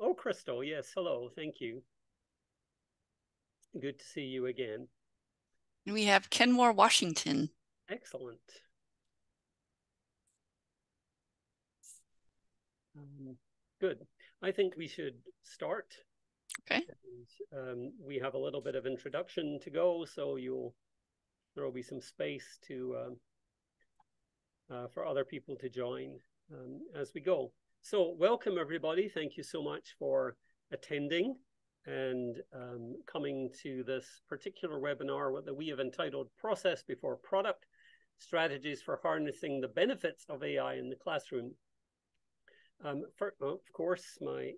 Oh, Crystal, yes, hello, thank you. Good to see you again. We have Kenmore, Washington. Excellent. Good. I think we should start. Okay. We have a little bit of introduction to go, so there will be some space for other people to join as we go. So welcome everybody. Thank you so much for attending and coming to this particular webinar that we have entitled Process Before Product, Strategies for Harnessing the Benefits of AI in the Classroom. Of course, my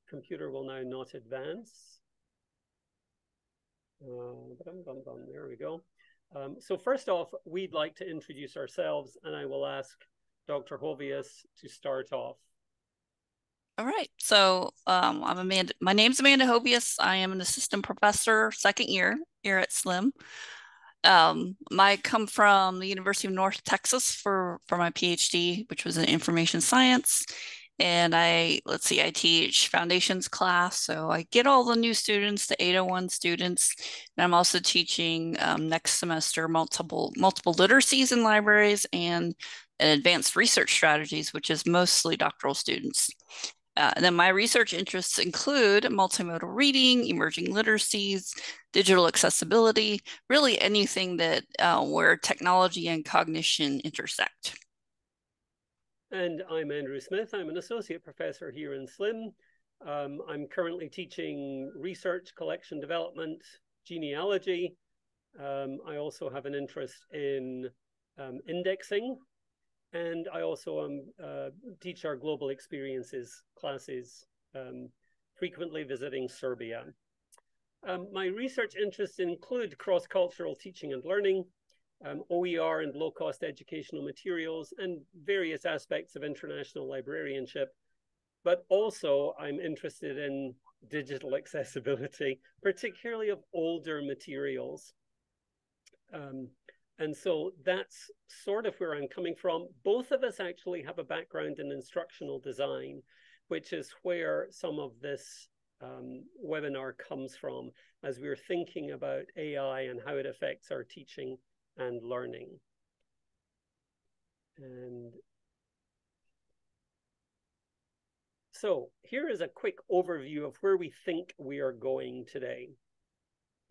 computer will now not advance. There we go. So first off, we'd like to introduce ourselves, and I will ask Dr. Hovious to start off. All right. So I'm Amanda. My name's Amanda Hovious. I am an assistant professor, second year here at SLIM. I come from the University of North Texas for my PhD, which was in information science. And I teach foundations class. So I get all the new students, the 801 students. And I'm also teaching next semester multiple literacies in libraries and advanced research strategies, which is mostly doctoral students. And then my research interests include multimodal reading, emerging literacies, digital accessibility, really anything that where technology and cognition intersect. And I'm Andrew Smith. I'm an associate professor here in SLIM. I'm currently teaching research, collection development, genealogy. I also have an interest in indexing. And I also teach our global experiences classes, frequently visiting Serbia. My research interests include cross-cultural teaching and learning, OER and low-cost educational materials, and various aspects of international librarianship. But also I'm interested in digital accessibility, particularly of older materials. And so that's sort of where I'm coming from. Both of us actually have a background in instructional design, which is where some of this webinar comes from as we're thinking about AI and how it affects our teaching and learning. And so here is a quick overview of where we think we are going today.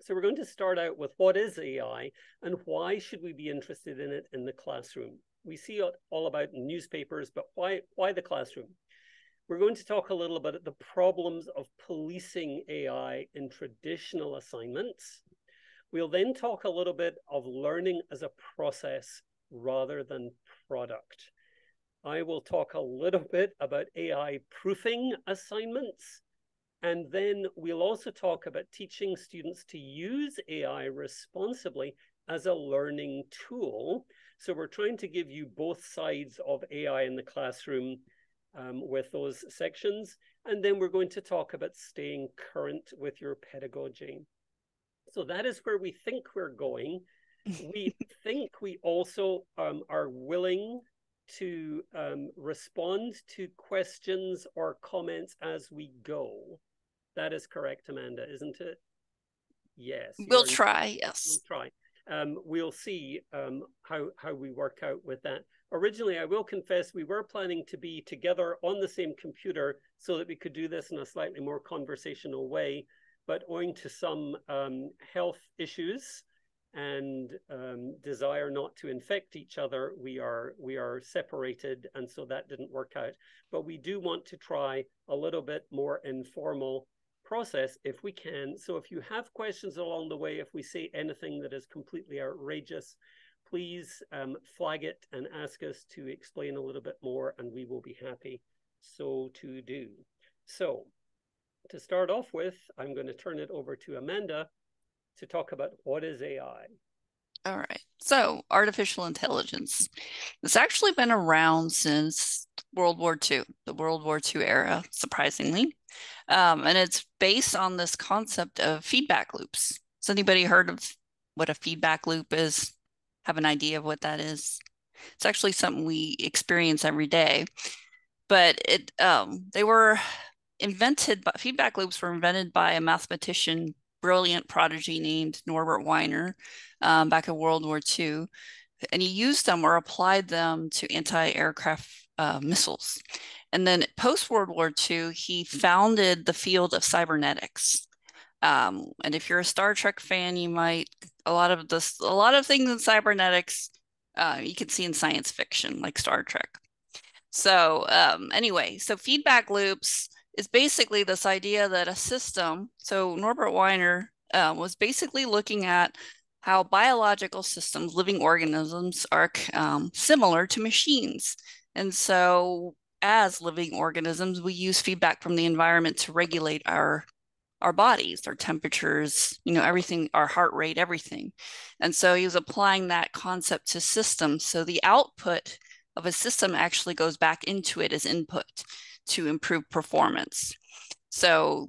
So we're going to start out with what is AI and why should we be interested in it in the classroom? We see it all about newspapers, but why the classroom? We're going to talk a little about the problems of policing AI in traditional assignments. We'll then talk a little bit of learning as a process rather than product. I will talk a little bit about AI proofing assignments. And then we'll also talk about teaching students to use AI responsibly as a learning tool. So we're trying to give you both sides of AI in the classroom with those sections. And then we're going to talk about staying current with your pedagogy. So that is where we think we're going. We think we also are willing to respond to questions or comments as we go. That is correct, Amanda, isn't it? Yes. We'll try, yes. We'll try. We'll see how we work out with that. Originally, I will confess, we were planning to be together on the same computer so that we could do this in a slightly more conversational way, but owing to some health issues and desire not to infect each other, we are separated, and so that didn't work out. But we do want to try a little bit more informal process if we can. So if you have questions along the way, if we say anything that is completely outrageous, please flag it and ask us to explain a little bit more, and we will be happy so to do. So to start off with, I'm going to turn it over to Amanda to talk about what is AI. All right. So artificial intelligence. It's actually been around since World War II, the World War II era, surprisingly. And it's based on this concept of feedback loops. Has anybody heard of what a feedback loop is? Have an idea of what that is? It's actually something we experience every day. But they were feedback loops were invented by a mathematician, brilliant prodigy named Norbert Wiener back in World War II. And he used them or applied them to anti-aircraft missiles. And then post-World War II, he founded the field of cybernetics. And if you're a Star Trek fan, you might, a lot of things in cybernetics you can see in science fiction, like Star Trek. So anyway, so feedback loops is basically this idea that a system, so Norbert Wiener was basically looking at how biological systems, living organisms, are similar to machines. And so as living organisms, we use feedback from the environment to regulate our bodies, our temperatures, everything, our heart rate, everything. And so he was applying that concept to systems. So the output of a system actually goes back into it as input to improve performance. So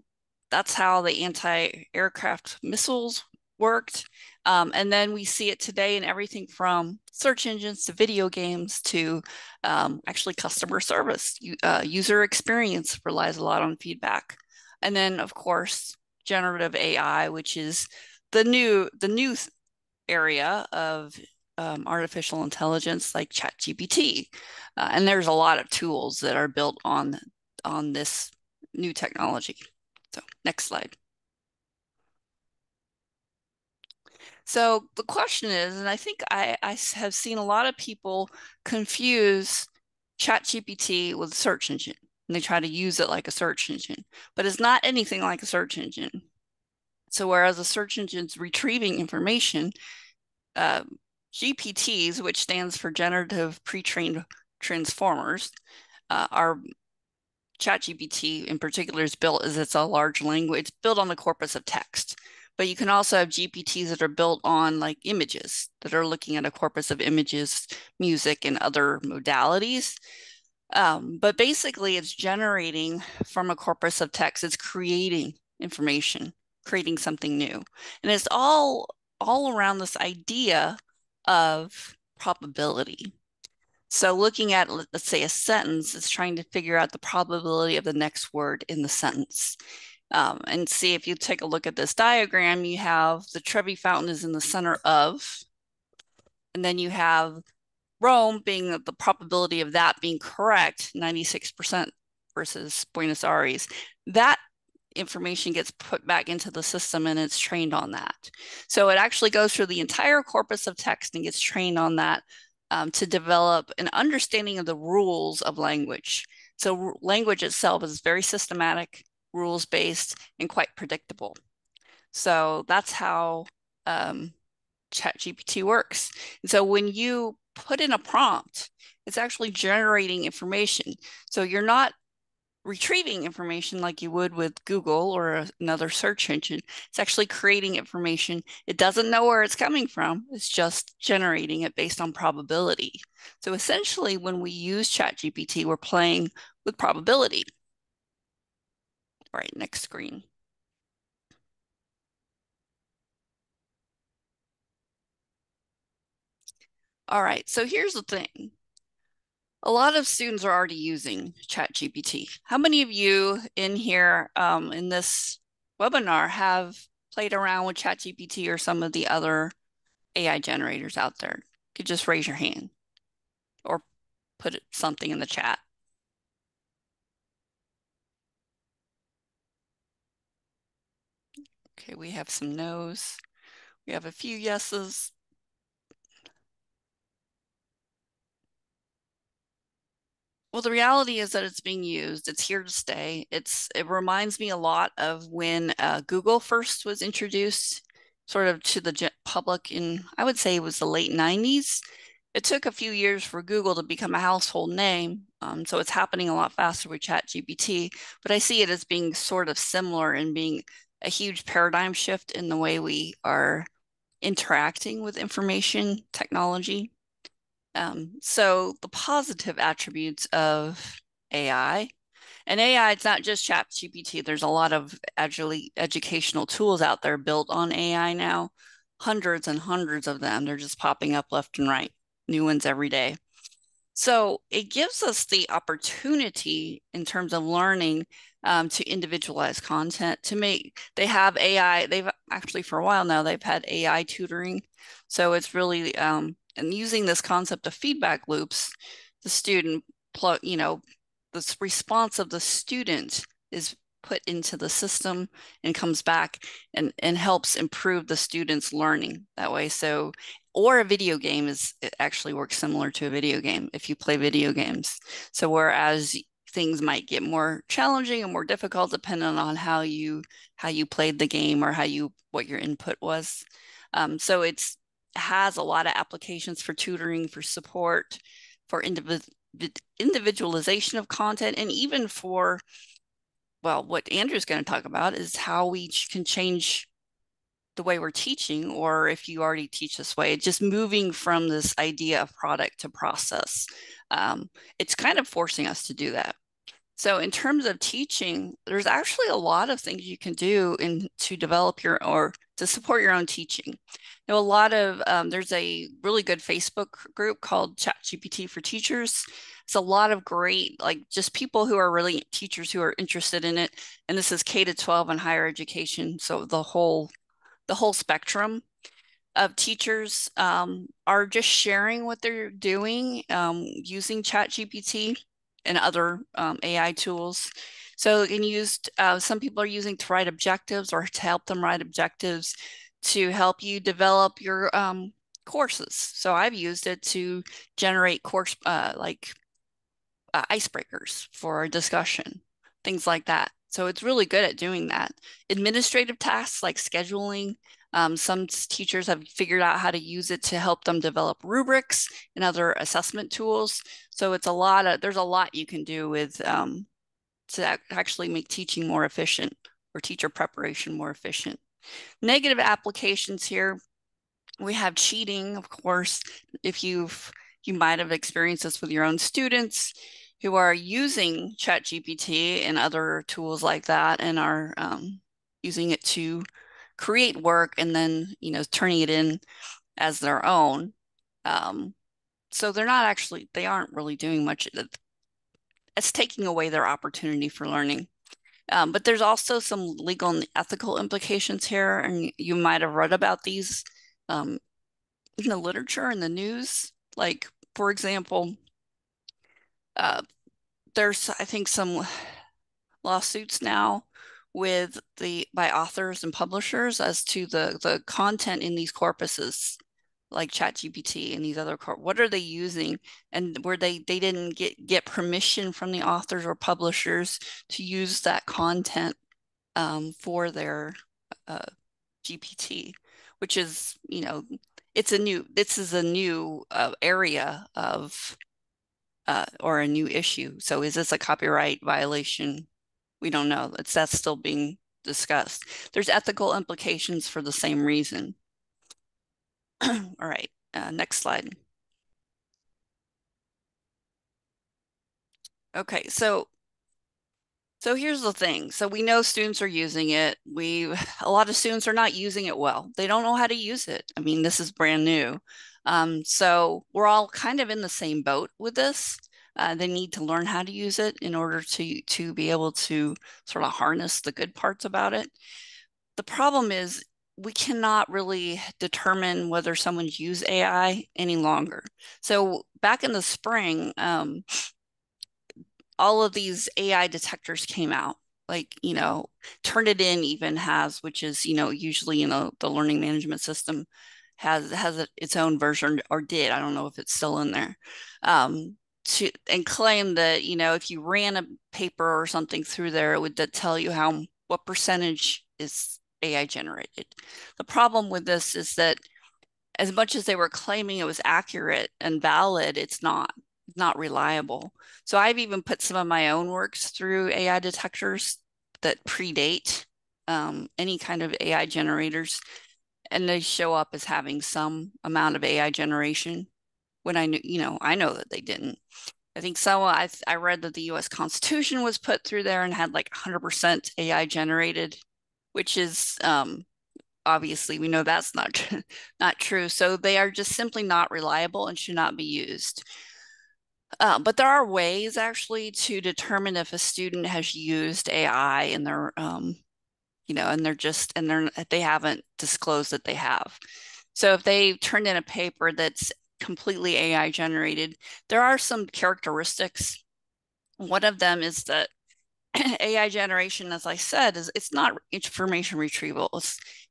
that's how the anti-aircraft missiles worked. And then we see it today in everything from search engines to video games to actually customer service. User experience relies a lot on feedback. And then, of course, generative AI, which is the new area of artificial intelligence, like ChatGPT. And there's a lot of tools that are built on this new technology. So next slide. So the question is, and I think I have seen a lot of people confuse ChatGPT with a search engine, and they try to use it like a search engine, but it's not anything like a search engine. So whereas a search engine's retrieving information, GPTs, which stands for Generative Pre-trained Transformers, are ChatGPT in particular is built as it's a large language. It's built on the corpus of text. But you can also have GPTs that are built on like images that are looking at a corpus of images, music, and other modalities. But basically, it's generating from a corpus of text. It's creating information, creating something new. And it's all around this idea of probability. So looking at, let's say, a sentence, it's trying to figure out the probability of the next word in the sentence. And see, if you take a look at this diagram, you have the Trevi Fountain is in the center of, and then you have Rome being the probability of that being correct, 96% versus Buenos Aires. That information gets put back into the system and it's trained on that. So it actually goes through the entire corpus of text and gets trained on that to develop an understanding of the rules of language. So language itself is very systematic, rules-based, and quite predictable. So that's how ChatGPT works. And so when you put in a prompt, it's actually generating information. So you're not retrieving information like you would with Google or another search engine. It's actually creating information. It doesn't know where it's coming from. It's just generating it based on probability. So essentially, when we use ChatGPT, we're playing with probability. All right, next screen. All right, so here's the thing. A lot of students are already using ChatGPT. How many of you in here in this webinar have played around with ChatGPT or some of the other AI generators out there? You could just raise your hand or put something in the chat. Okay, we have some no's. We have a few yeses. Well, the reality is that it's being used. It's here to stay. It reminds me a lot of when Google first was introduced sort of to the public in, I would say it was the late 90s. It took a few years for Google to become a household name. So it's happening a lot faster with ChatGPT, but I see it as being sort of similar and being a huge paradigm shift in the way we are interacting with information technology. So the positive attributes of AI, and AI, it's not just ChatGPT. There's a lot of actually educational tools out there built on AI now, hundreds and hundreds of them. They're just popping up left and right, new ones every day. So it gives us the opportunity in terms of learning to individualize content to make, they have AI, they've actually for a while now, they've had AI tutoring. So it's really, and using this concept of feedback loops, the student, the response of the student is put into the system and comes back and helps improve the student's learning that way. So or a video game it actually works similar to a video game if you play video games. So whereas things might get more challenging and more difficult depending on how you played the game or what your input was. So it's has a lot of applications for tutoring, for support, for individualization of content, and even for, well, what Andrew's going to talk about is how we can change the way we're teaching, or if you already teach this way, just moving from this idea of product to process. It's kind of forcing us to do that. So in terms of teaching, there's actually a lot of things you can do to develop or to support your own teaching. Now, a lot of, there's a really good Facebook group called ChatGPT for Teachers. It's a lot of great, like just people who are really teachers who are interested in it. And this is K to 12 and higher education. So the whole spectrum of teachers are just sharing what they're doing using ChatGPT and other AI tools. So you can use, some people are using to write objectives or to help them write objectives to help you develop your courses. So I've used it to generate course icebreakers for a discussion, things like that. So it's really good at doing that. Administrative tasks like scheduling. Some teachers have figured out how to use it to help them develop rubrics and other assessment tools. So it's there's a lot you can do with to actually make teaching more efficient or teacher preparation more efficient. Negative applications here, we have cheating, of course. If you might have experienced this with your own students who are using ChatGPT and other tools like that and are using it to create work and then, turning it in as their own. So they aren't really doing much. It's taking away their opportunity for learning. But there's also some legal and ethical implications here, and you might have read about these in the literature and the news. Like, for example, there's, I think, some lawsuits now by authors and publishers as to the content in these corpuses, like ChatGPT and these other what are they using, and where they didn't get permission from the authors or publishers to use that content for their GPT, which is, this is a new area of or a new issue. So is this a copyright violation? We don't know. That's still being discussed. There's ethical implications for the same reason. All right, next slide. Okay, so here's the thing. So we know students are using it. A lot of students are not using it well. They don't know how to use it. I mean, this is brand new. So we're all kind of in the same boat with this. They need to learn how to use it in order to be able to sort of harness the good parts about it. The problem is we cannot really determine whether someone's used AI any longer. So back in the spring, all of these AI detectors came out. Like, Turnitin even has, which is, usually, the learning management system has its own version, or did. I don't know if it's still in there. And claim that, if you ran a paper or something through there, it would tell you what percentage is AI generated. The problem with this is that as much as they were claiming it was accurate and valid, it's not reliable. So I've even put some of my own works through AI detectors that predate any kind of AI generators, and they show up as having some amount of AI generation when I know that they didn't. I think I read that the US Constitution was put through there and had like 100% AI generated, which is obviously we know that's not true. So they are just simply not reliable and should not be used. But there are ways actually to determine if a student has used AI in their, and they haven't disclosed that they have. So if they turned in a paper that's completely AI generated, there are some characteristics. One of them is that AI generation, as I said, it's not information retrieval.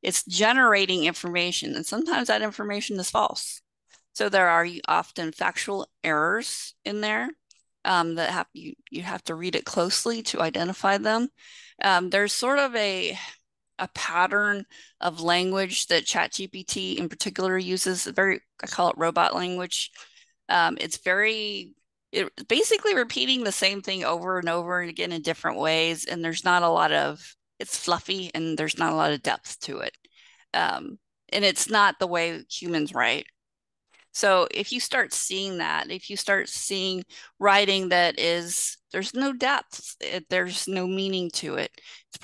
It's generating information, and sometimes that information is false. So there are often factual errors in there that you have to read it closely to identify them. There's sort of a pattern of language that ChatGPT in particular uses. I call it robot language. It's basically repeating the same thing over and over and again in different ways, and it's fluffy and there's not a lot of depth to it. And it's not the way humans write. So if you start seeing that, if you start seeing writing there's no depth, there's no meaning to it, it's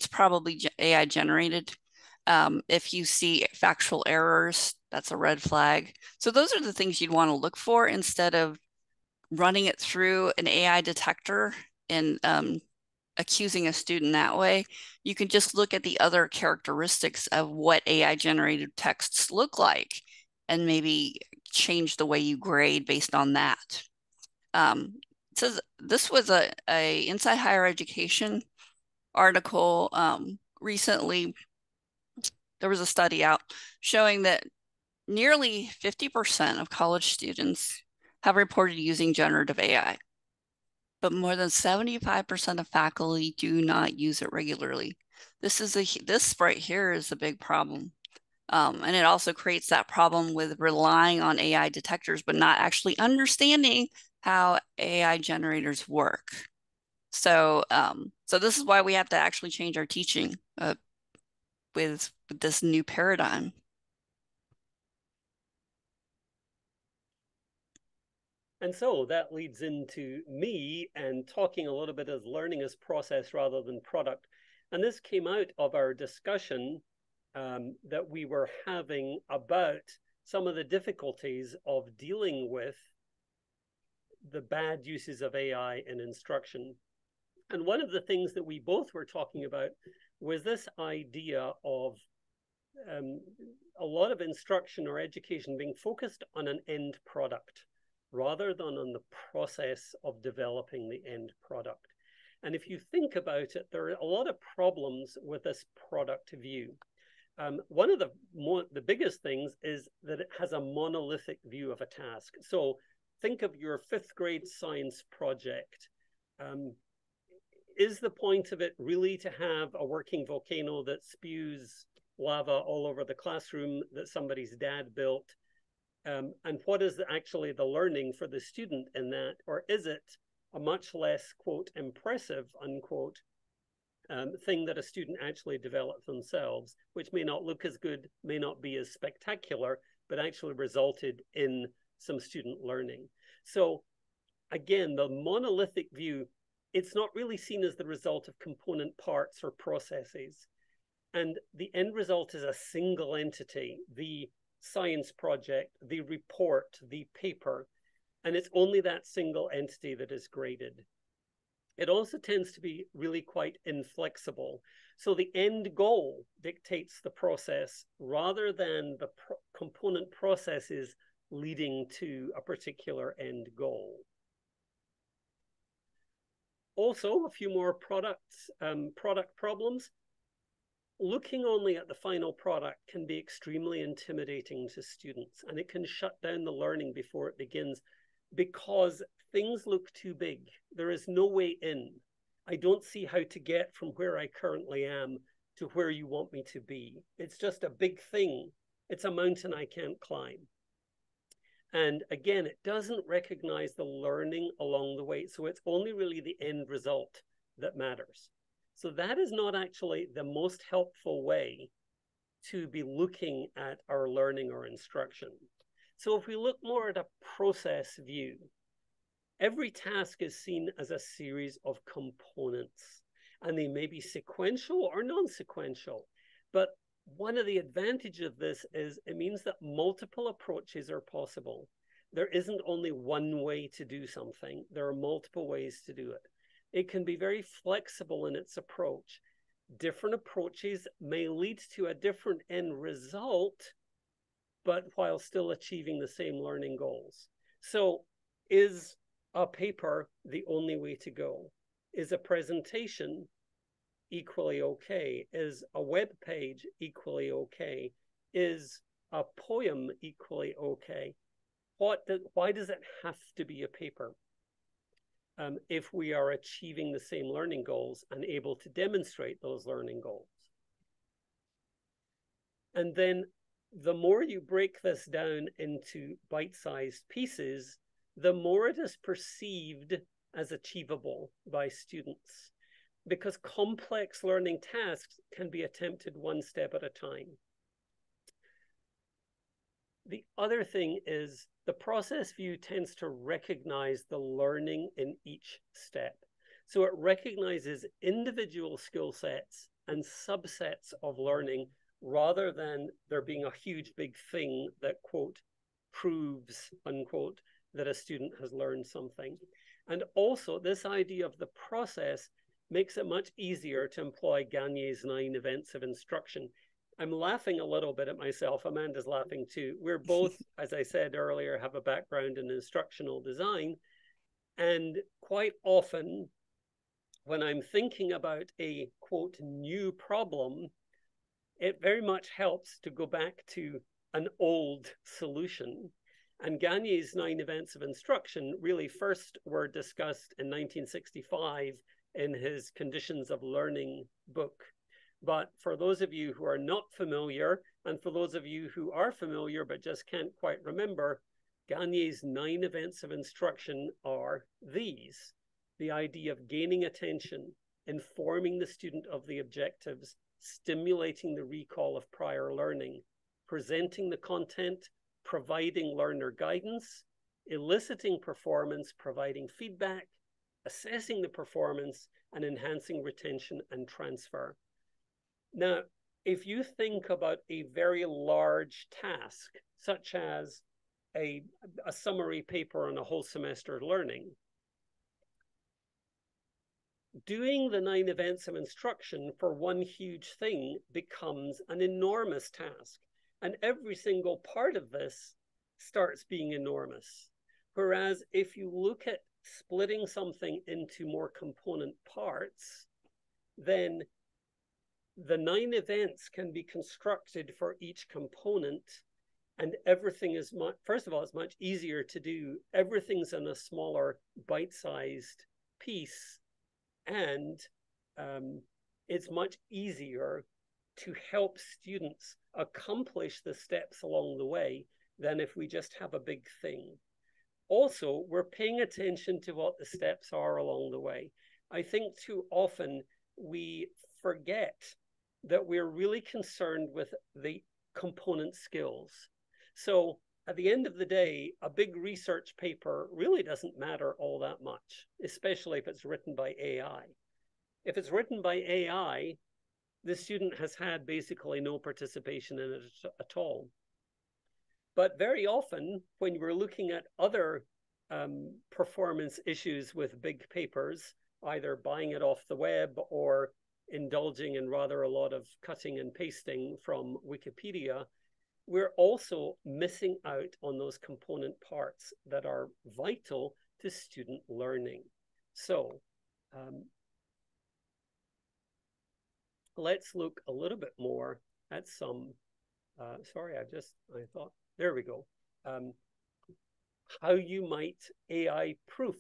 probably AI generated. If you see factual errors, that's a red flag. So those are the things you'd want to look for instead of running it through an AI detector and accusing a student that way. You can just look at the other characteristics of what AI generated texts look like and maybe change the way you grade based on that. It says this was a Inside Higher Education article recently. There was a study out showing that nearly 50% of college students have reported using generative AI, but more than 75% of faculty do not use it regularly. This right here is a big problem. And it also creates that problem with relying on AI detectors, but not actually understanding how AI generators work. So this is why we have to actually change our teaching with this new paradigm. And so that leads into me and talking a little bit as learning as process rather than product. And this came out of our discussion that we were having about some of the difficulties of dealing with the bad uses of AI in instruction. And one of the things that we both were talking about was this idea of a lot of instruction or education being focused on an end product rather than on the process of developing the end product. And if you think about it, there are a lot of problems with this product view. One of the biggest things is that it has a monolithic view of a task. So think of your 5th grade science project. Is the point of it really to have a working volcano that spews lava all over the classroom that somebody's dad built? And what is actually the learning for the student in that? Or is it a much less, quote, impressive, unquote, thing that a student actually developed themselves, which may not look as good, may not be as spectacular, but actually resulted in some student learning? So again, the monolithic view, it's not really seen as the result of component parts or processes. And the end result is a single entity, the science project, the report, the paper, and it's only that single entity that is graded. It also tends to be really quite inflexible. So the end goal dictates the process rather than the component processes leading to a particular end goal. Also, a few more product problems. Looking only at the final product can be extremely intimidating to students, and it can shut down the learning before it begins because things look too big. There is no way in. I don't see how to get from where I currently am to where you want me to be. It's just a big thing. It's a mountain I can't climb. And again, it doesn't recognize the learning along the way. So it's only really the end result that matters. So that is not actually the most helpful way to be looking at our learning or instruction. So if we look more at a process view, every task is seen as a series of components, and they may be sequential or non-sequential. But one of the advantages of this is it means that multiple approaches are possible. there isn't only one way to do something. There are multiple ways to do it. It can be very flexible in its approach. Different approaches may lead to a different end result, but while still achieving the same learning goals. So is a paper the only way to go? Is a presentation equally okay? Is a web page equally okay? Is a poem equally okay? Why does it have to be a paper? If we are achieving the same learning goals and able to demonstrate those learning goals. And then the more you break this down into bite-sized pieces, the more it is perceived as achievable by students, because complex learning tasks can be attempted one step at a time. The other thing is the process view tends to recognize the learning in each step. So it recognizes individual skill sets and subsets of learning rather than there being a huge big thing that, quote, proves, unquote, that a student has learned something. And also this idea of the process makes it much easier to employ Gagne's 9 events of instruction. I'm laughing a little bit at myself. Amanda's laughing too. We're both, as I said earlier, have a background in instructional design. And quite often, when I'm thinking about a, quote, new problem, it very much helps to go back to an old solution. And Gagne's 9 events of instruction really first were discussed in 1965 in his Conditions of Learning book. But for those of you who are not familiar, and for those of you who are familiar but just can't quite remember, Gagne's 9 events of instruction are these: the idea of gaining attention, informing the student of the objectives, stimulating the recall of prior learning, presenting the content, providing learner guidance, eliciting performance, providing feedback, assessing the performance, and enhancing retention and transfer. Now, if you think about a very large task, such as a summary paper on a whole semester learning, doing the 9 events of instruction for one huge thing becomes an enormous task. And every single part of this starts being enormous. Whereas if you look at splitting something into more component parts, then the 9 events can be constructed for each component, and everything is much, first of all, it's much easier to do. Everything's in a smaller bite-sized piece, and it's much easier to help students accomplish the steps along the way than if we just have a big thing. Also, we're paying attention to what the steps are along the way. I think too often we forget that we're really concerned with the component skills. So at the end of the day, a big research paper really doesn't matter all that much, especially if it's written by AI. If it's written by AI, the student has had basically no participation in it at all. But very often, when we're looking at other performance issues with big papers, either buying it off the web or indulging in rather a lot of cutting and pasting from Wikipedia, we're also missing out on those component parts that are vital to student learning. So let's look a little bit more at some, there we go. How you might AI proof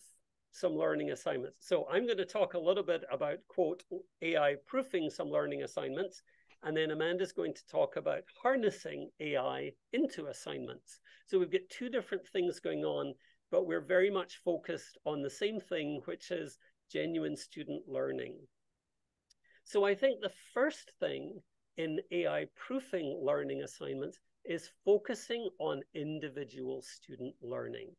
some learning assignments. So I'm going to talk a little bit about, quote, AI proofing some learning assignments, and then Amanda's going to talk about harnessing AI into assignments. So we've got 2 different things going on, but we're very much focused on the same thing, which is genuine student learning. So I think the first thing in AI proofing learning assignments is focusing on individual student learning.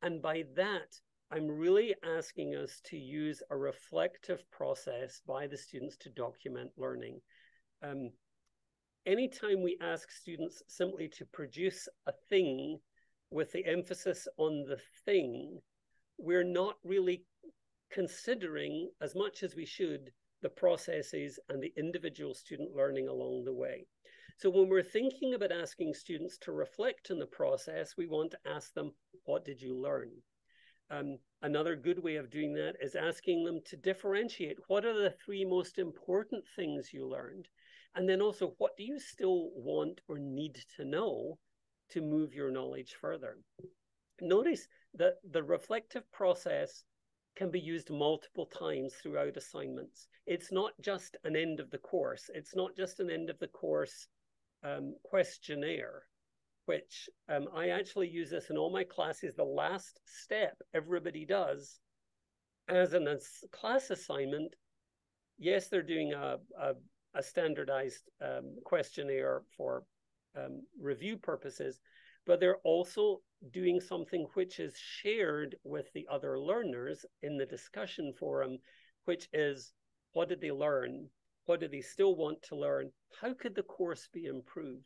And by that, I'm really asking us to use a reflective process by the students to document learning. Anytime we ask students simply to produce a thing with the emphasis on the thing, we're not really considering as much as we should the processes and the individual student learning along the way. So when we're thinking about asking students to reflect on the process, we want to ask them, what did you learn? Another good way of doing that is asking them to differentiate. What are the 3 most important things you learned? And then also, what do you still want or need to know to move your knowledge further? Notice that the reflective process can be used multiple times throughout assignments. It's not just an end of the course. It's not just an end of the course questionnaire, which I actually use this in all my classes. The last step everybody does as a class assignment, yes, they're doing a standardized questionnaire for review purposes, but they're also doing something which is shared with the other learners in the discussion forum, which is, what did they learn? What do they still want to learn? How could the course be improved?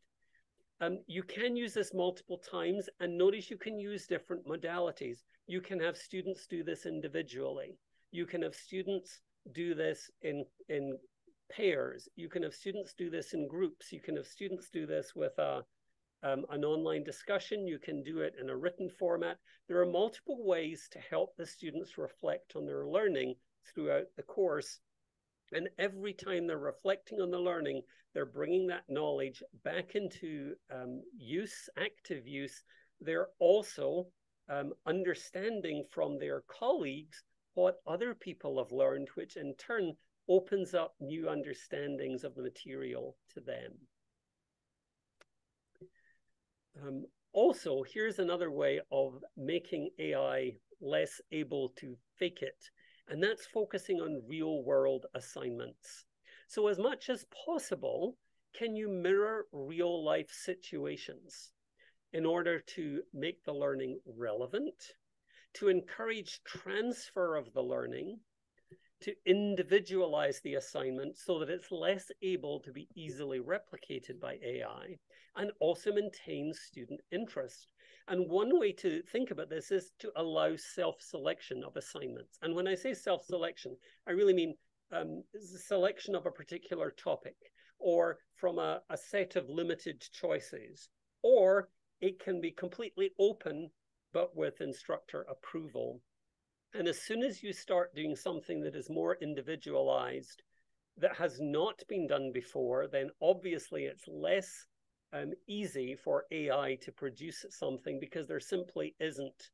You can use this multiple times, and notice you can use different modalities. You can have students do this individually. You can have students do this in pairs. You can have students do this in groups. You can have students do this with an online discussion. You can do it in a written format. There are multiple ways to help the students reflect on their learning throughout the course. And every time they're reflecting on the learning, they're bringing that knowledge back into use, active use. They're also understanding from their colleagues what other people have learned, which in turn opens up new understandings of the material to them. Also, here's another way of making AI less able to fake it, and that's focusing on real-world assignments. So as much as possible, can you mirror real-life situations in order to make the learning relevant, to encourage transfer of the learning, to individualize the assignment so that it's less able to be easily replicated by AI, and also maintain student interest? And one way to think about this is to allow self-selection of assignments. And when I say self-selection, I really mean selection of a particular topic, or from a set of limited choices, or it can be completely open, but with instructor approval. And as soon as you start doing something that is more individualized, that has not been done before, then obviously it's less easy for AI to produce something, because there simply isn't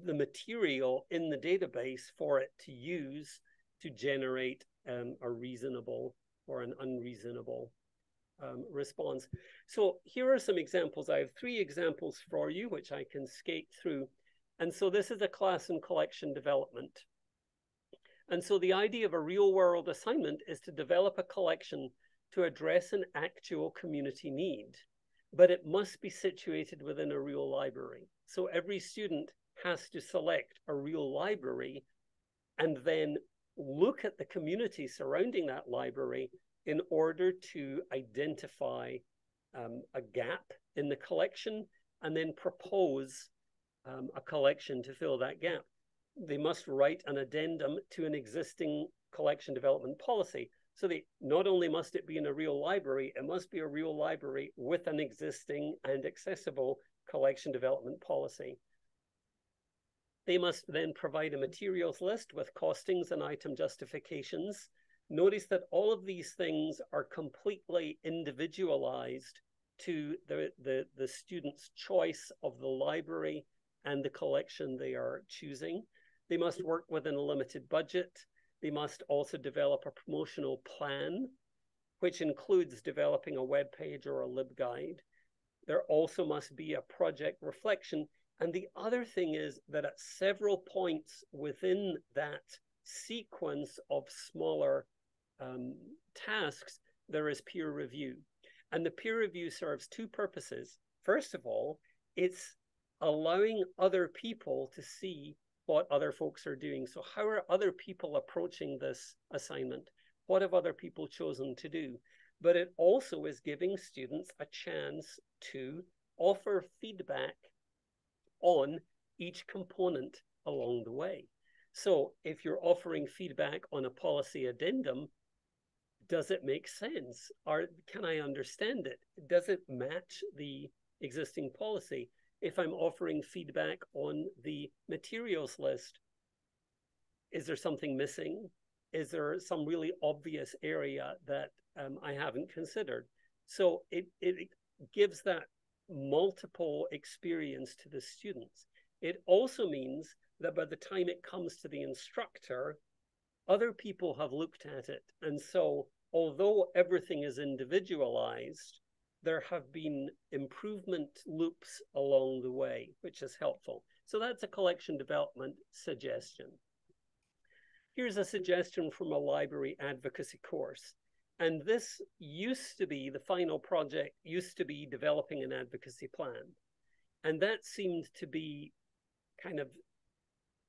the material in the database for it to use to generate a reasonable or an unreasonable response. So here are some examples. I have 3 examples for you, which I can skate through. And so this is a class and collection development. And so the idea of a real world assignment is to develop a collection to address an actual community need, but it must be situated within a real library. So every student has to select a real library and then look at the community surrounding that library in order to identify a gap in the collection, and then propose a collection to fill that gap. They must write an addendum to an existing collection development policy. So not only must it be in a real library, it must be a real library with an existing and accessible collection development policy. They must then provide a materials list with costings and item justifications. Notice that all of these things are completely individualized to the student's choice of the library and the collection they are choosing. They must work within a limited budget. They must also develop a promotional plan, which includes developing a web page or a LibGuide. There also must be a project reflection. And the other thing is that at several points within that sequence of smaller tasks, there is peer review. And the peer review serves 2 purposes. First of all, it's allowing other people to see what other folks are doing. So how are other people approaching this assignment? What have other people chosen to do? But it also is giving students a chance to offer feedback on each component along the way. So if you're offering feedback on a policy addendum, does it make sense? Or can I understand it? Does it match the existing policy? If I'm offering feedback on the materials list, is there something missing? Is there some really obvious area that I haven't considered? So it gives that multiple experience to the students. It also means that by the time it comes to the instructor, other people have looked at it. And so although everything is individualized, there have been improvement loops along the way, which is helpful. So that's a collection development suggestion. Here's a suggestion from a library advocacy course. And this used to be, the final project used to be developing an advocacy plan. And that seemed to be kind of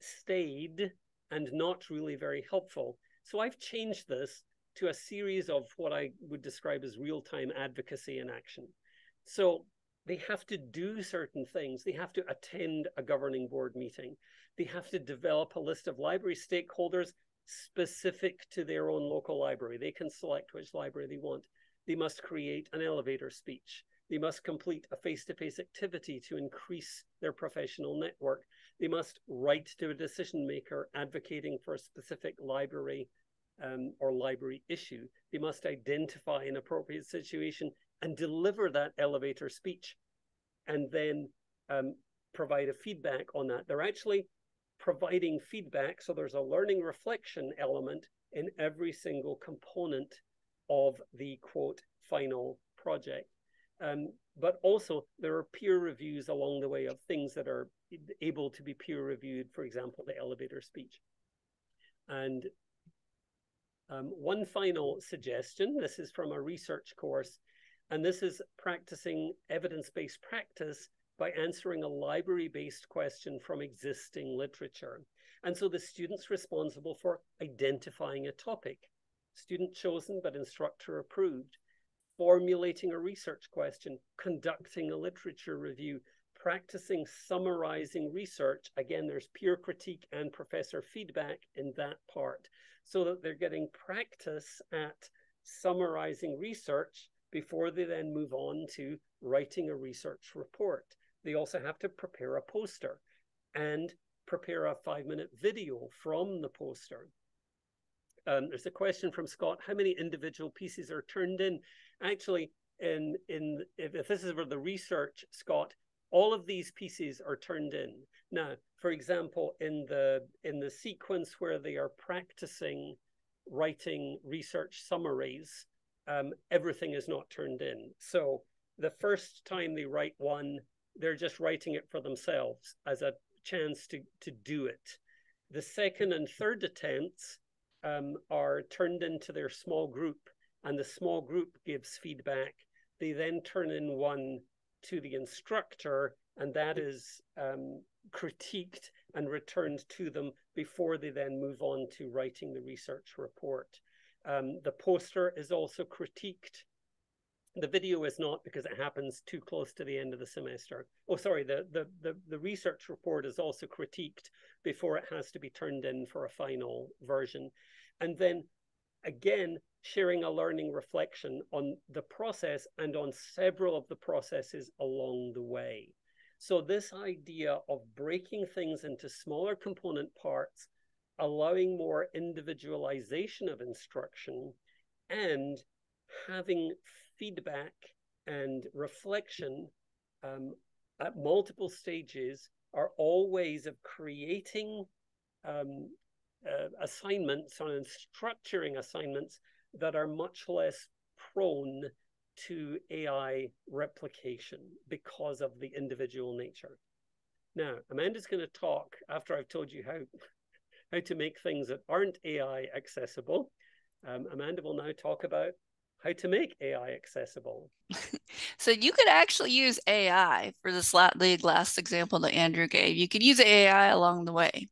stayed and not really very helpful. So I've changed this to a series of what I would describe as real-time advocacy in action. So they have to do certain things. They have to attend a governing board meeting. They have to develop a list of library stakeholders specific to their own local library. They can select which library they want. They must create an elevator speech. They must complete a face-to-face activity to increase their professional network. They must write to a decision maker advocating for a specific library or library issue. They must identify an appropriate situation and deliver that elevator speech, and then provide a feedback on that. They're actually providing feedback, so there's a learning reflection element in every single component of the, quote, final project. But also there are peer reviews along the way of things that are able to be peer reviewed, for example, the elevator speech. And one final suggestion, this is from a research course, and this is practicing evidence-based practice by answering a library-based question from existing literature. And so the student's responsible for identifying a topic, student chosen but instructor approved, formulating a research question, conducting a literature review, practicing summarizing research. Again, there's peer critique and professor feedback in that part, so that they're getting practice at summarizing research before they then move on to writing a research report. They also have to prepare a poster and prepare a 5-minute video from the poster. There's a question from Scott: how many individual pieces are turned in? Actually, if this is for the research, Scott, all of these pieces are turned in. Now, for example, in the sequence where they are practicing writing research summaries, everything is not turned in. So the first time they write one, they're just writing it for themselves as a chance to do it. The second and third attempts are turned into their small group, and the small group gives feedback. They then turn in one to the instructor, and that is critiqued and returned to them before they then move on to writing the research report. The poster is also critiqued. The video is not, because it happens too close to the end of the semester. Oh, sorry, the research report is also critiqued before it has to be turned in for a final version. And then again, sharing a learning reflection on the process and on several of the processes along the way. So this idea of breaking things into smaller component parts, allowing more individualization of instruction, and having feedback and reflection at multiple stages are all ways of creating assignments and structuring assignments that are much less prone to AI replication because of the individual nature. Now, Amanda's going to talk, after I've told you how to make things that aren't AI accessible. Amanda will now talk about how to make AI accessible. So you could actually use AI for this the last example that Andrew gave. You could use AI along the way,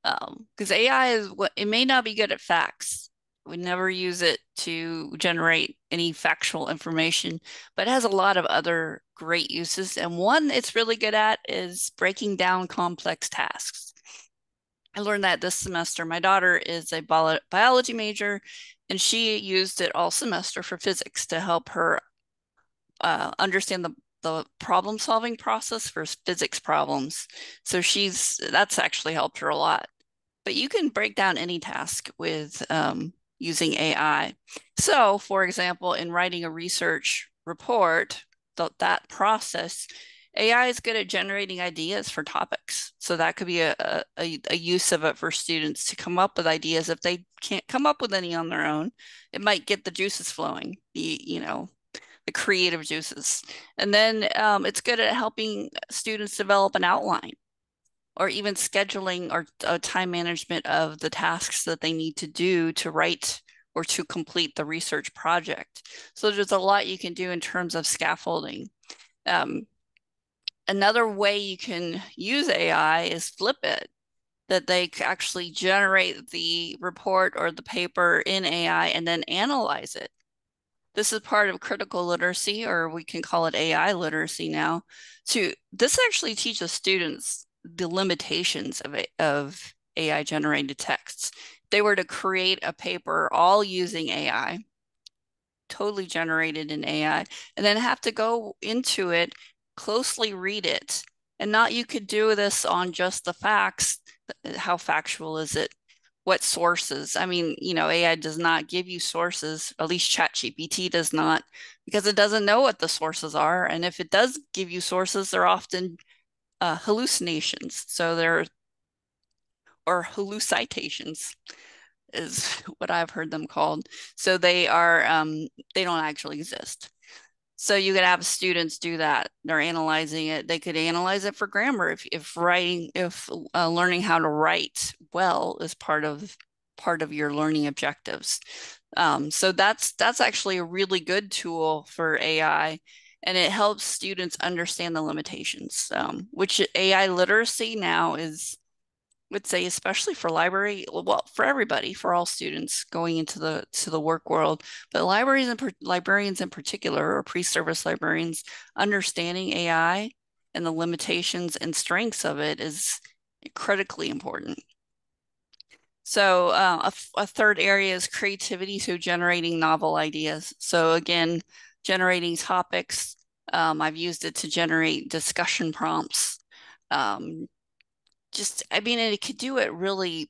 because AI it may not be good at facts, We never use it to generate any factual information, but it has a lot of other great uses. And one it's really good at is breaking down complex tasks. I learned that this semester. My daughter is a biology major, and she used it all semester for physics to help her understand the problem solving process for physics problems. So that's actually helped her a lot. But you can break down any task with using AI. So, for example, in writing a research report, that process, AI is good at generating ideas for topics. So that could be a use of it for students to come up with ideas. If they can't come up with any on their own, it might get the juices flowing, the creative juices. And then it's good at helping students develop an outline or even scheduling or time management of the tasks that they need to do to write or to complete the research project. So there's a lot you can do in terms of scaffolding. Another way you can use AI is flip it, that they actually generate the report or the paper in AI and then analyze it. This is part of critical literacy, or we can call it AI literacy now. This actually teaches students the limitations of AI generated texts. If they were to create a paper all using AI, totally generated in AI, and then have to go into it, closely read it, and not you could do this on just the facts. How factual is it? What sources? I mean, AI does not give you sources, at least ChatGPT does not, because it doesn't know what the sources are. And if it does give you sources, they're often hallucinations. Or hallucitations is what I've heard them called. So they don't actually exist. So you could have students do that. They're analyzing it. They could analyze it for grammar if learning how to write well is part of your learning objectives. So that's actually a really good tool for AI, and it helps students understand the limitations, which AI literacy now is, would say, especially for for everybody, for all students going into the work world, but librarians in particular, or pre-service librarians, understanding AI and the limitations and strengths of it is critically important. So a third area is creativity, so generating novel ideas. So again, generating topics. I've used it to generate discussion prompts. It could do it really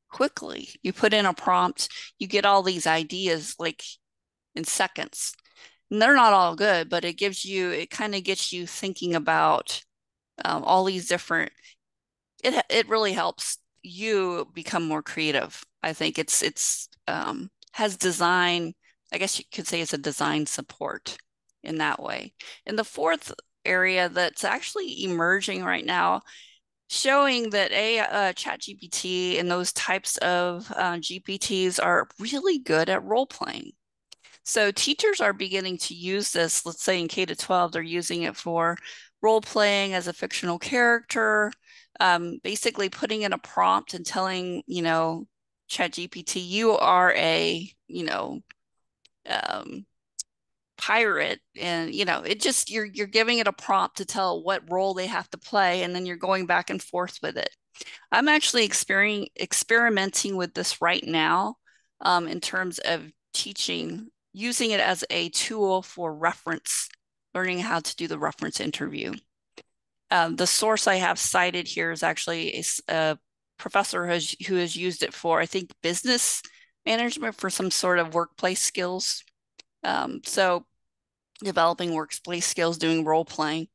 quickly. You put in a prompt, you get all these ideas like in seconds. And they're not all good, but it kind of gets you thinking about all these different, it really helps you become more creative. I think it's has design, I guess you could say it's a design support in that way. And the fourth area that's actually emerging right now, showing that ChatGPT and those types of GPTs are really good at role playing. So teachers are beginning to use this. Let's say in K-12, they're using it for role playing as a fictional character, basically putting in a prompt and telling, ChatGPT, you are a, pirate, and you're giving it a prompt to tell what role they have to play, and then you're going back and forth with it. I'm actually experimenting with this right now, in terms of teaching, using it as a tool for reference, learning how to do the reference interview. The source I have cited here is actually a professor who has used it for, I think, business management for some sort of workplace skills. So developing workplace skills, doing role playing.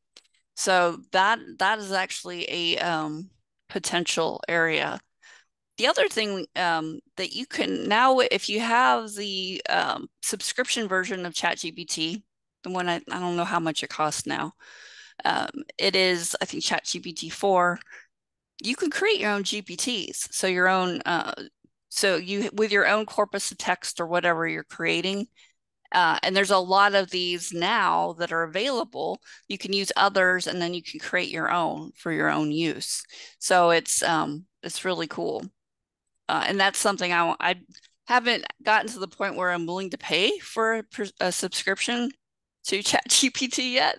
So that is actually a potential area. The other thing that you can now, if you have the subscription version of ChatGPT, the one I don't know how much it costs now. It is, I think, ChatGPT 4. You can create your own GPTs. So your own, with your own corpus of text or whatever you're creating. And there's a lot of these now that are available. You can use others, and then you can create your own for your own use. So it's really cool. And that's something haven't gotten to the point where I'm willing to pay for a subscription to ChatGPT yet.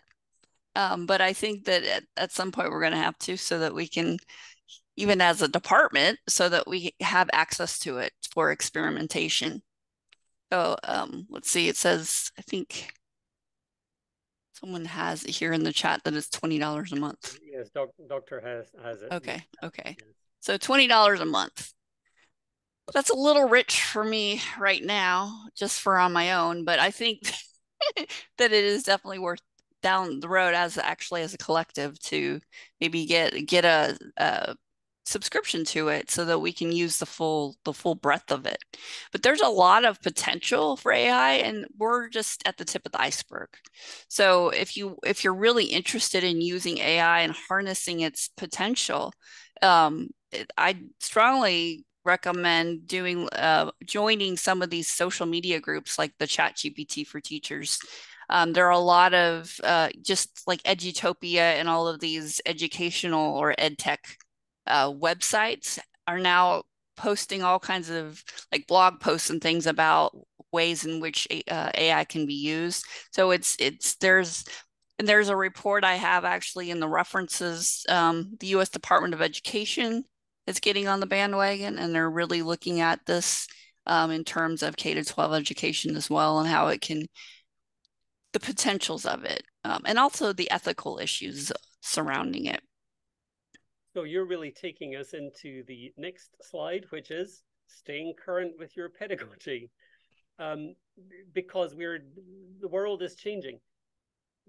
But I think that at some point we're going to have to, so that we can, even as a department, so that we have access to it for experimentation. So let's see, it says, I think someone has it here in the chat that it's $20 a month. Yes, doctor has it. Okay, okay. Yes. So $20 a month. That's a little rich for me right now, just for on my own, but I think that it is definitely worth down the road as a collective to maybe get a subscription to it so that we can use the full breadth of it. But there's a lot of potential for AI, and we're just at the tip of the iceberg. So if you're really interested in using AI and harnessing its potential, I strongly recommend joining some of these social media groups like the ChatGPT for Teachers. There are a lot of just like Edutopia and all of these educational or ed tech websites are now posting all kinds of like blog posts and things about ways in which AI can be used. So there's a report I have actually in the references. The U.S. Department of Education is getting on the bandwagon, and they're really looking at this in terms of K-12 education as well, and how it can, the potentials of it, and also the ethical issues surrounding it. So you're really taking us into the next slide, which is staying current with your pedagogy, because the world is changing.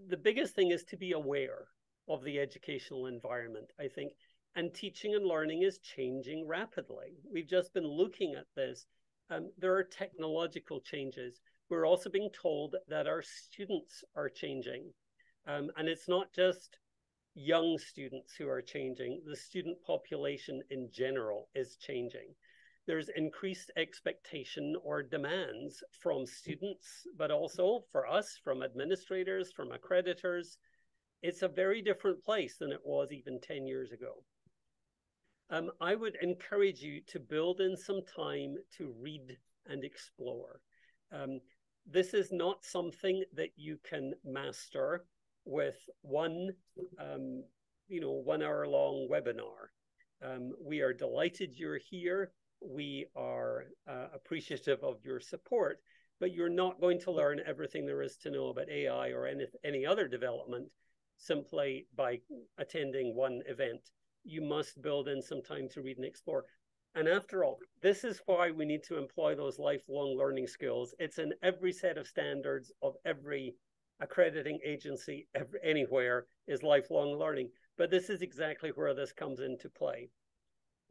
The biggest thing is to be aware of the educational environment, I think, and teaching and learning is changing rapidly. We've just been looking at this. There are technological changes. We're also being told that our students are changing. And it's not just young students who are changing. The student population in general is changing. There's increased expectation or demands from students, but also for us, from administrators, from accreditors. It's a very different place than it was even 10 years ago. I would encourage you to build in some time to read and explore. This is not something that you can master with one 1 hour long webinar. We are delighted you're here. We are appreciative of your support, but you're not going to learn everything there is to know about AI or any other development simply by attending one event. You must build in some time to read and explore. And after all, this is why we need to employ those lifelong learning skills. It's in every set of standards of every accrediting agency anywhere is lifelong learning. But this is exactly where this comes into play.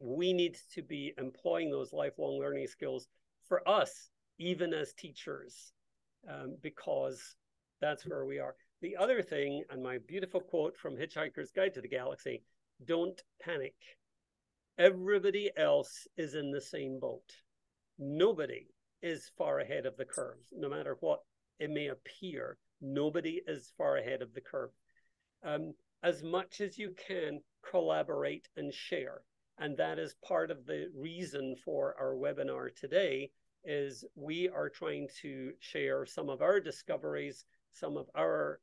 We need to be employing those lifelong learning skills for us, even as teachers, because that's where we are. The other thing, and my beautiful quote from Hitchhiker's Guide to the Galaxy, don't panic. Everybody else is in the same boat. Nobody is far ahead of the curve, no matter what it may appear. Nobody is far ahead of the curve. As much as you can, collaborate and share. And that is part of the reason for our webinar today, is we are trying to share some of our discoveries, some of our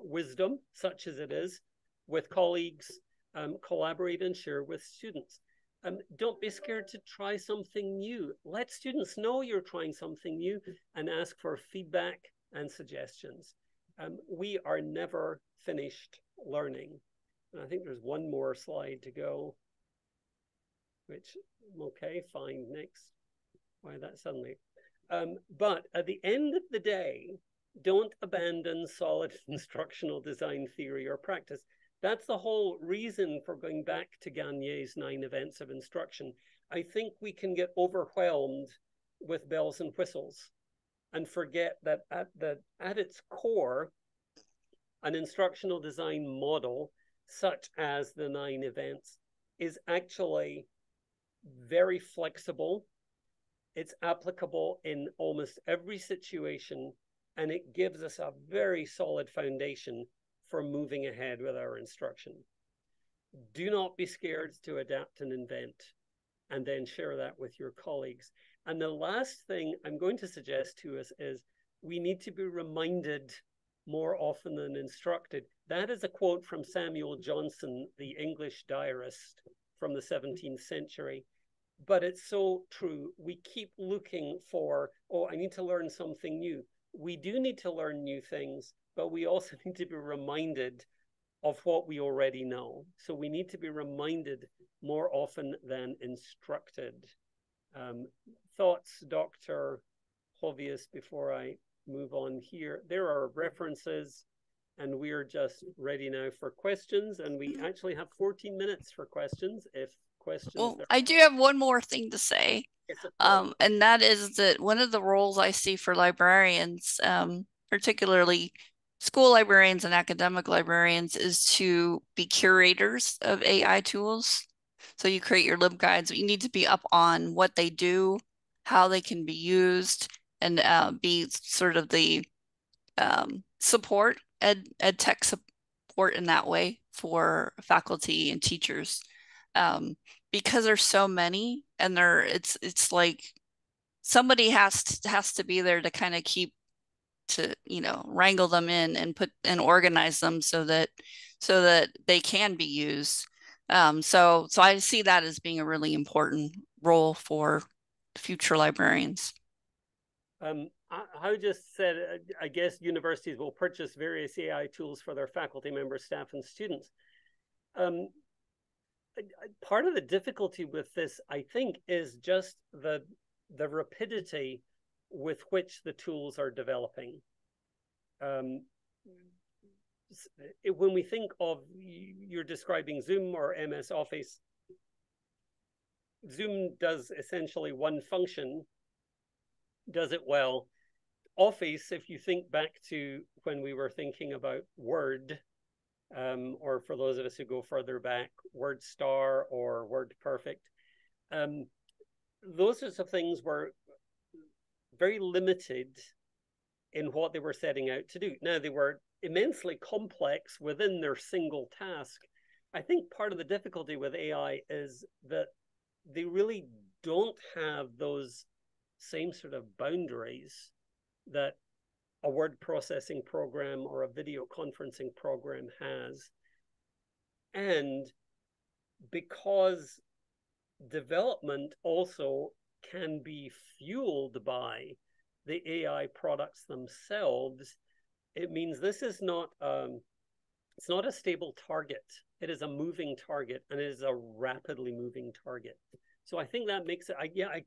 wisdom, such as it is, with colleagues, collaborate and share with students. Don't be scared to try something new. Let students know you're trying something new and ask for feedback and suggestions. We are never finished learning. And I think there's one more slide to go, which, okay, fine, next. Why that suddenly? But at the end of the day, don't abandon solid instructional design theory or practice. That's the whole reason for going back to Gagné's 9 events of instruction. I think we can get overwhelmed with bells and whistles and forget that at its core, an instructional design model, such as the 9 events, is actually very flexible. It's applicable in almost every situation, and it gives us a very solid foundation for moving ahead with our instruction. Do not be scared to adapt and invent. and then share that with your colleagues. And the last thing I'm going to suggest to us is we need to be reminded more often than instructed. That is a quote from Samuel Johnson, the English diarist from the 17th century. But it's so true. We keep looking for, oh, I need to learn something new. We do need to learn new things, but we also need to be reminded of what we already know. So we need to be reminded more often than instructed. Thoughts, Dr. Hovious, before I move on here? There are references, and we're just ready now for questions. And we actually have 14 minutes for questions if questions. Well, I do have one more thing to say. Yes, and that is that one of the roles I see for librarians, particularly school librarians and academic librarians, is to be curators of AI tools. So you create your LibGuides, but you need to be up on what they do, how they can be used, and be sort of the support, ed tech support in that way for faculty and teachers. Because there's so many, and it's like somebody has to be there to kind of keep to, wrangle them in and put and organize them so that they can be used. So I see that as being a really important role for future librarians. I just said, I guess universities will purchase various AI tools for their faculty members, staff, and students. Part of the difficulty with this, I think, is just the rapidity with which the tools are developing. When we think of, you're describing Zoom or MS Office, Zoom does essentially one function, does it well. Office, if you think back to when we were thinking about Word, or for those of us who go further back, WordStar or WordPerfect, those sorts of things were very limited in what they were setting out to do. Now, they were immensely complex within their single task. I think part of the difficulty with AI is that they really don't have those same sort of boundaries that a word processing program or a video conferencing program has. And because development also can be fueled by the AI products themselves, it means this is not it's not a stable target. It is a moving target, and it is a rapidly moving target. So I think that makes it, I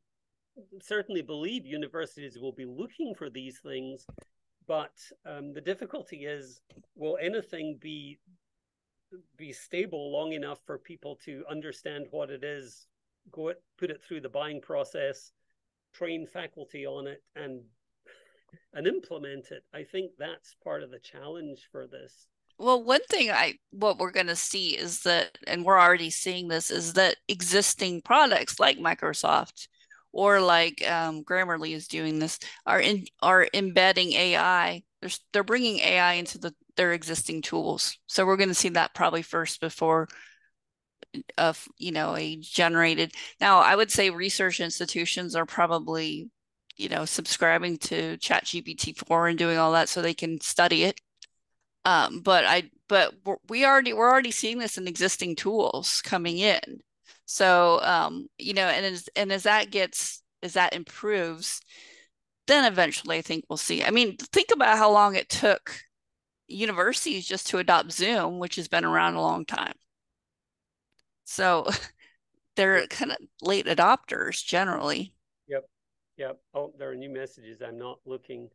certainly believe universities will be looking for these things, but the difficulty is, will anything be stable long enough for people to understand what it is, put it through the buying process, train faculty on it, and implement it? I think that's part of the challenge for this. Well, one thing what we're going to see is that, and we're already seeing this, is that existing products like Microsoft or like Grammarly is doing this are embedding AI. They're bringing AI into their existing tools. So we're going to see that probably first before a generated. Now, I would say research institutions are probably subscribing to ChatGPT-4 and doing all that so they can study it. But we're already seeing this in existing tools coming in. So and as that improves, then eventually I think we'll see. I mean, think about how long it took universities just to adopt Zoom, which has been around a long time. So they're kind of late adopters generally. Yep. Oh, there are new messages. I'm not looking.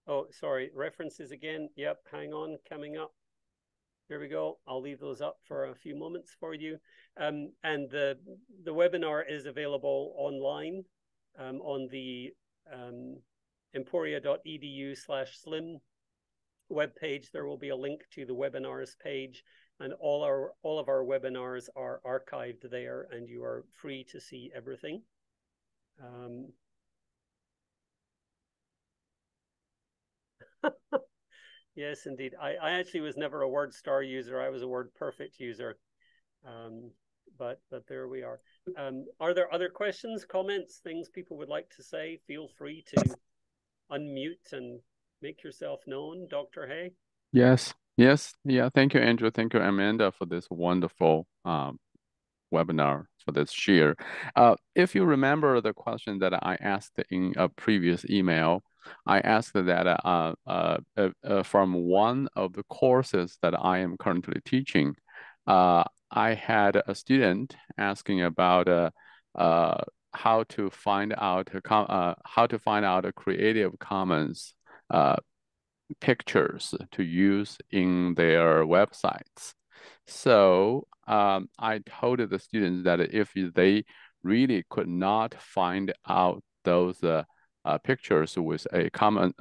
Oh, sorry, references again. Yep, hang on, coming up. Here we go. I'll leave those up for a few moments for you. And the webinar is available online on the emporia.edu/slim webpage. There will be a link to the webinars page, and all of our webinars are archived there, and you are free to see everything. Yes, indeed. I actually was never a WordStar user. I was a WordPerfect user. but there we are. Are there other questions, comments, things people would like to say? Feel free to unmute and make yourself known, Dr. Hay. Yes. Yeah. Thank you, Andrew. Thank you, Amanda, for this wonderful webinar, for this share. If you remember the question that I asked in a previous email, I asked that from one of the courses that I am currently teaching, I had a student asking about how to find out a Creative Commons pictures to use in their websites. So I told the students that if they really could not find out those pictures with a common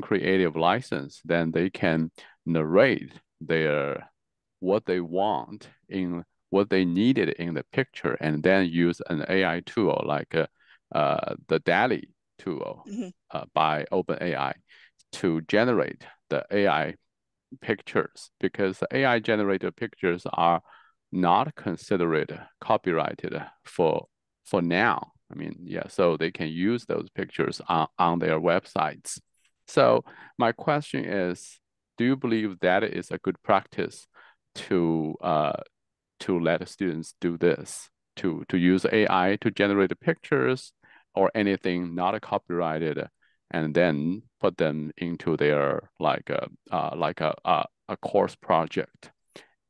creative license, then they can narrate what they want in what they needed in the picture, and then use an AI tool like the DALL-E tool by OpenAI to generate the AI pictures, because the AI generated pictures are not considered copyrighted for now. I mean, yeah, so they can use those pictures on their websites. So my question is, do you believe that is a good practice to let students do this, to use AI to generate pictures or anything not copyrighted, and then put them into their like a course project?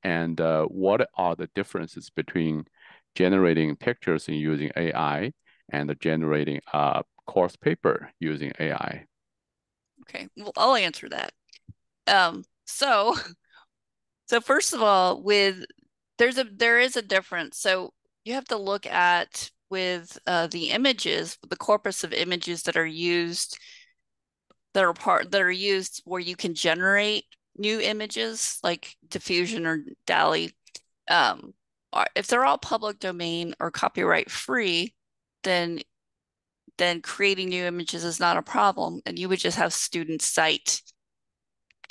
And what are the differences between generating pictures and using AI and generating a course paper using AI? Okay, well, I'll answer that. So first of all, there is a difference. So you have to look at with the images, the corpus of images that are used, that are used where you can generate new images like diffusion or DALL-E. If they're all public domain or copyright free, then creating new images is not a problem, and you would just have students cite,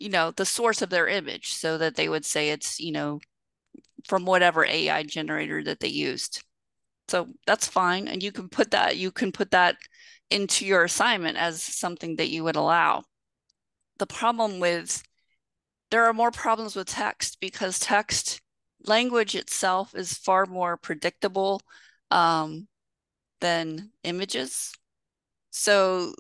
the source of their image so that they would say it's, from whatever AI generator that they used. So that's fine, and you can put that into your assignment as something that you would allow. There are more problems with text, because text language itself is far more predictable than images. So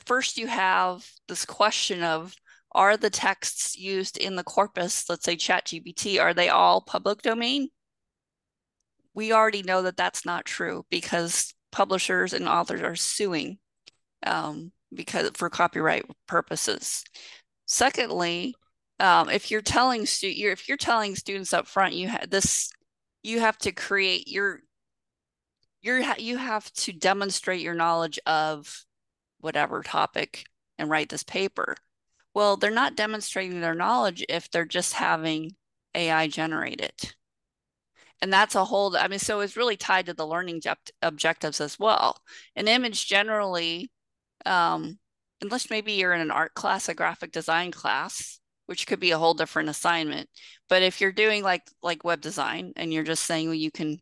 first you have this question of, are the texts used in the corpus, let's say ChatGPT, are they all public domain? We already know that that's not true, because publishers and authors are suing for copyright purposes. Secondly, if you're telling students up front, you have to create you have to demonstrate your knowledge of whatever topic and write this paper. Well, they're not demonstrating their knowledge if they're just having AI generate it. And that's so it's really tied to the learning objectives as well. An image generally, unless maybe you're in an art class, a graphic design class, which could be a whole different assignment. But if you're doing like web design and you're just saying, well, you can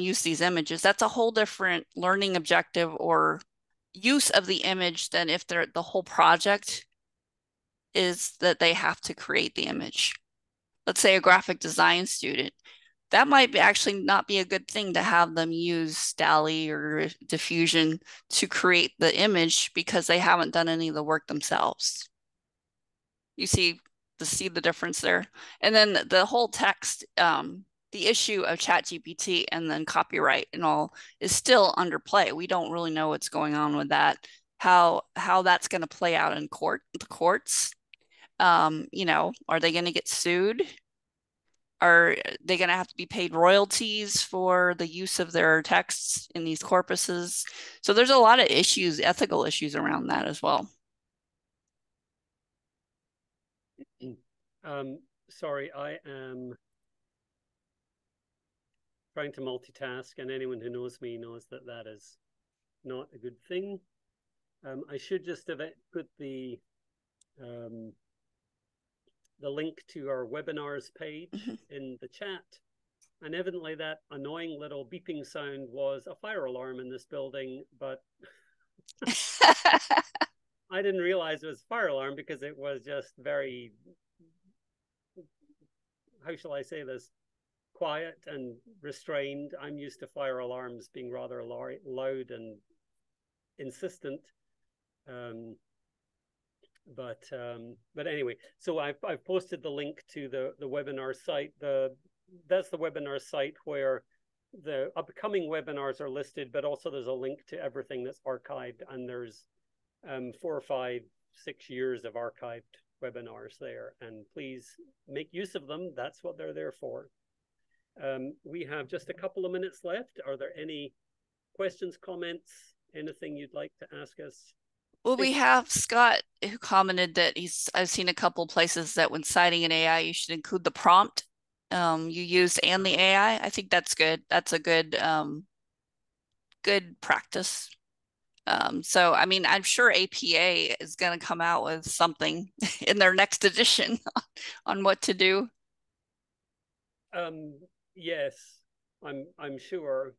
use these images, that's a whole different learning objective or use of the image than if the whole project is that they have to create the image. Let's say a graphic design student, that might actually not be a good thing to have them use DALL-E or diffusion to create the image, because they haven't done any of the work themselves. You see the difference there? And then the whole text, the issue of ChatGPT and then copyright and all is still under play. We don't really know what's going on with that, how that's going to play out in the courts. Are they going to get sued? Are they going to have to be paid royalties for the use of their texts in these corpuses? So there's a lot of issues, ethical issues around that as well. Sorry, I am trying to multitask, and anyone who knows me knows that that is not a good thing. I should just have put the the link to our webinars page in the chat. And evidently that annoying little beeping sound was a fire alarm in this building, but I didn't realize it was a fire alarm because it was just very, how shall I say this, quiet and restrained. I'm used to fire alarms being rather loud and insistent. But anyway, so I've posted the link to the webinar site. That's the webinar site where the upcoming webinars are listed, but also there's a link to everything that's archived, and there's 4 or 5, 6 years of archived webinars there, and please make use of them. That's what they're there for. We have just a couple of minutes left. Are there any questions, comments, anything you'd like to ask us? Well, we have Scott who commented that I've seen a couple places that when citing an AI, you should include the prompt you use and the AI. I think that's good. That's a good good practice. So, I mean, I'm sure APA is going to come out with something in their next edition on what to do. Yes, I'm sure,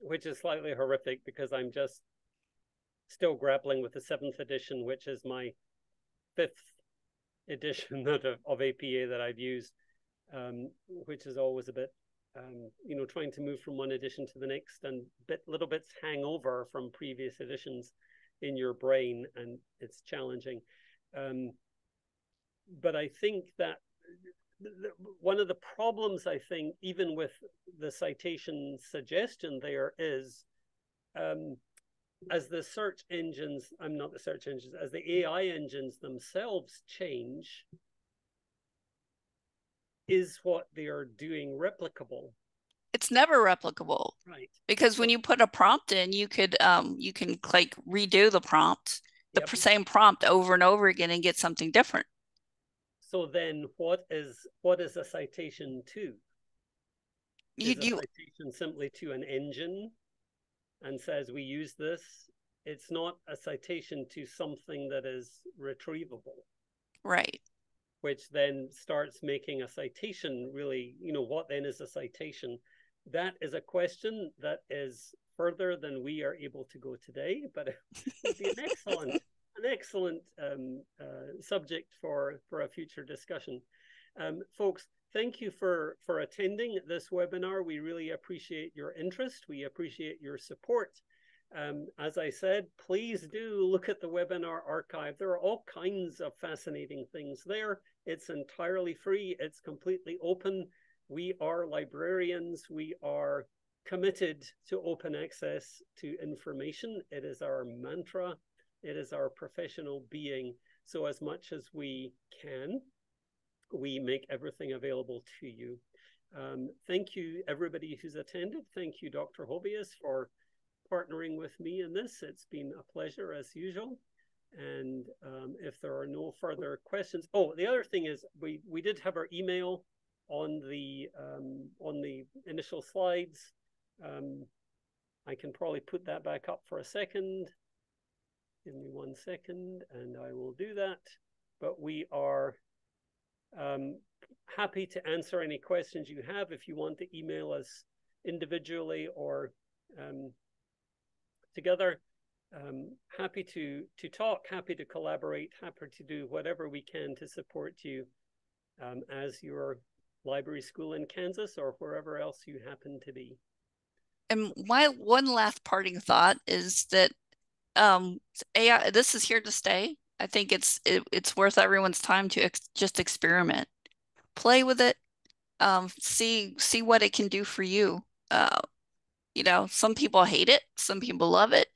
which is slightly horrific because I'm just still grappling with the 7th edition, which is my 5th edition of APA that I've used, which is always a bit, you know, trying to move from one edition to the next, and little bits hang over from previous editions in your brain, and it's challenging. But I think that one of the problems, I think, even with the citation suggestion there is, as the search engines, as the AI engines themselves change, is what they are doing replicable? It's never replicable, right? Because when you put a prompt in, you can like redo the prompt, the same prompt over and over again, and get something different. So then, what is a citation to? Is a citation simply to an engine and says we use this? It's not a citation to something that is retrievable, right? Which then starts making a citation really, you know, what then is a citation? That is a question that is further than we are able to go today, but it would be an excellent subject for a future discussion. Folks, thank you for attending this webinar. We really appreciate your interest. We appreciate your support. As I said, please do look at the webinar archive. There are all kinds of fascinating things there. It's entirely free. It's completely open. We are librarians. We are committed to open access to information. It is our mantra. It is our professional being. So as much as we can, we make everything available to you. Thank you, everybody who's attended. Thank you, Dr. Hovious, for partnering with me in this. It's been a pleasure as usual. And if there are no further questions, the other thing is we did have our email on the initial slides. I can probably put that back up for a second. Give me 1 second and I will do that. But we are happy to answer any questions you have. If you want to email us individually or together, happy to talk, happy to collaborate, happy to do whatever we can to support you as your library school in Kansas or wherever else you happen to be. And my one last parting thought is that AI, this is here to stay. I think it's worth everyone's time to just experiment, play with it, see what it can do for you. You know, some people hate it, some people love it,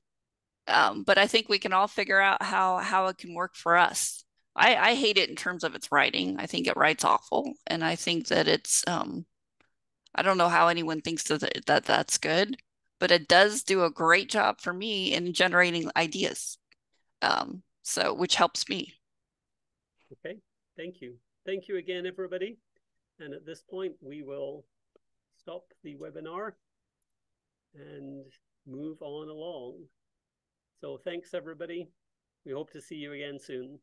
but I think we can all figure out how it can work for us. I hate it in terms of its writing. I think it writes awful, and I think that it's I don't know how anyone thinks that that's good, but it does do a great job for me in generating ideas. So which helps me. Okay, thank you. Thank you again, everybody. And at this point, we will stop the webinar and move on along. So thanks, everybody. We hope to see you again soon.